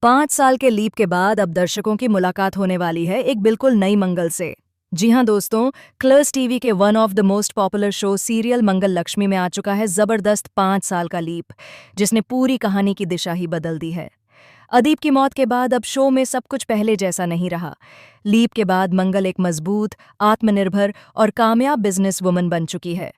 5 साल के लीप के बाद अब दर्शकों की मुलाकात होने वाली है एक बिल्कुल नई मंगल से। जी हां दोस्तों, कलर्स टीवी के one of the most popular show serial Mangal Lakshmi में आ चुका है जबरदस्त 5 साल का लीप, जिसने पूरी कहानी की दिशा ही बदल दी है। अदीप की मौत के बाद अब शो में सब कुछ पहले जैसा नहीं रहा। लीप के बाद मंगल एक मजबूत, आत्मनिर्भर और कामयाब बिजनेस वुमन बन चुकी है।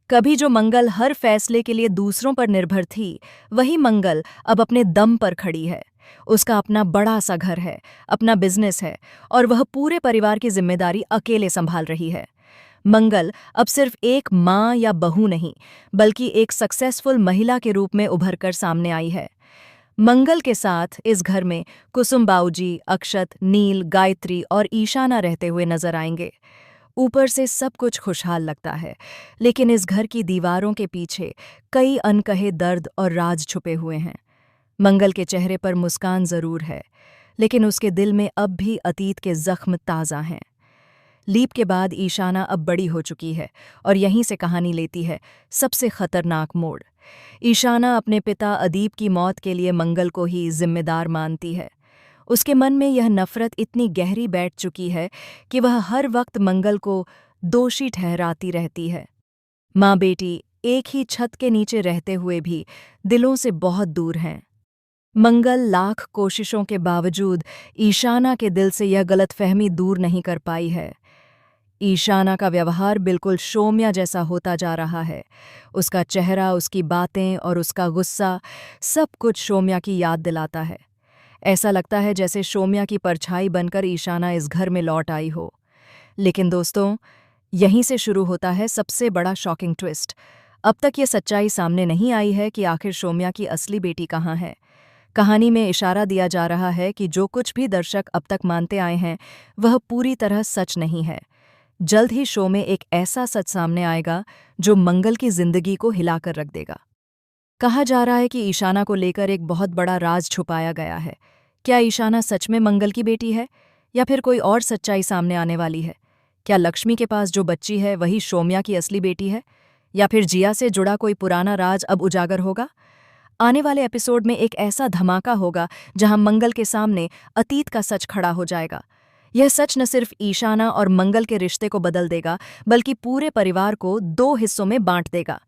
कभी जो मंगल हर फैसले के लिए दूसरों पर निर्भर थी, वही मंगल अब अपने दम पर खड़ी है। उसका अपना बड़ा सा घर है, अपना बिजनेस है और वह पूरे परिवार की जिम्मेदारी अकेले संभाल रही है। मंगल अब सिर्फ एक माँ या बहू नहीं, बल्कि एक सक्सेसफुल महिला के रूप में उभर कर सामने आई है। मंगल के साथ इस घर में कुसुम बाऊजी, अक्षत, नील, गायत्री और ईशाना रहते हुए नजर आएंगे। ऊपर से सब कुछ खुशहाल लगता है, लेकिन इस घर की दीवारों के पीछे कई अनकहे दर्द और राज छुपे हुए हैं। मंगल के चेहरे पर मुस्कान जरूर है, लेकिन उसके दिल में अब भी अतीत के जख्म ताज़ा हैं। लीप के बाद ईशाना अब बड़ी हो चुकी है और यहीं से कहानी लेती है सबसे खतरनाक मोड़। ईशाना अपने पिता अदीप की मौत के लिए मंगल को ही जिम्मेदार मानती है। उसके मन में यह नफरत इतनी गहरी बैठ चुकी है कि वह हर वक्त मंगल को दोषी ठहराती रहती है। माँ बेटी एक ही छत के नीचे रहते हुए भी दिलों से बहुत दूर हैं। मंगल लाख कोशिशों के बावजूद ईशाना के दिल से यह गलतफहमी दूर नहीं कर पाई है। ईशाना का व्यवहार बिल्कुल शोम्या जैसा होता जा रहा है। उसका चेहरा, उसकी बातें और उसका गुस्सा, सब कुछ शोम्या की याद दिलाता है। ऐसा लगता है जैसे शोम्या की परछाई बनकर ईशाना इस घर में लौट आई हो। लेकिन दोस्तों, यहीं से शुरू होता है सबसे बड़ा शॉकिंग ट्विस्ट। अब तक ये सच्चाई सामने नहीं आई है कि आखिर शोम्या की असली बेटी कहाँ है। कहानी में इशारा दिया जा रहा है कि जो कुछ भी दर्शक अब तक मानते आए हैं, वह पूरी तरह सच नहीं है। जल्द ही शो में एक ऐसा सच सामने आएगा जो मंगल की जिंदगी को हिलाकर रख देगा। कहा जा रहा है कि ईशाना को लेकर एक बहुत बड़ा राज छुपाया गया है। क्या ईशाना सच में मंगल की बेटी है, या फिर कोई और सच्चाई सामने आने वाली है? क्या लक्ष्मी के पास जो बच्ची है वही शोम्या की असली बेटी है, या फिर जिया से जुड़ा कोई पुराना राज अब उजागर होगा? आने वाले एपिसोड में एक ऐसा धमाका होगा जहां मंगल के सामने अतीत का सच खड़ा हो जाएगा। यह सच न सिर्फ ईशाना और मंगल के रिश्ते को बदल देगा, बल्कि पूरे परिवार को 2 हिस्सों में बांट देगा।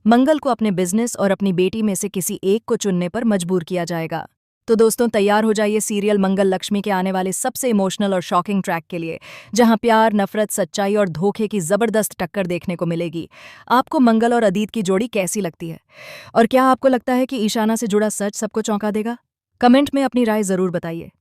मंगल को अपने बिजनेस और अपनी बेटी में से किसी एक को चुनने पर मजबूर किया जाएगा। तो दोस्तों, तैयार हो जाइए सीरियल मंगल लक्ष्मी के आने वाले सबसे इमोशनल और शॉकिंग ट्रैक के लिए, जहां प्यार, नफरत, सच्चाई और धोखे की जबरदस्त टक्कर देखने को मिलेगी। आपको मंगल और अदीत की जोड़ी कैसी लगती है? और क्या आपको लगता है कि ईशाना से जुड़ा सच सबको चौंका देगा? कमेंट में अपनी राय जरूर बताइए।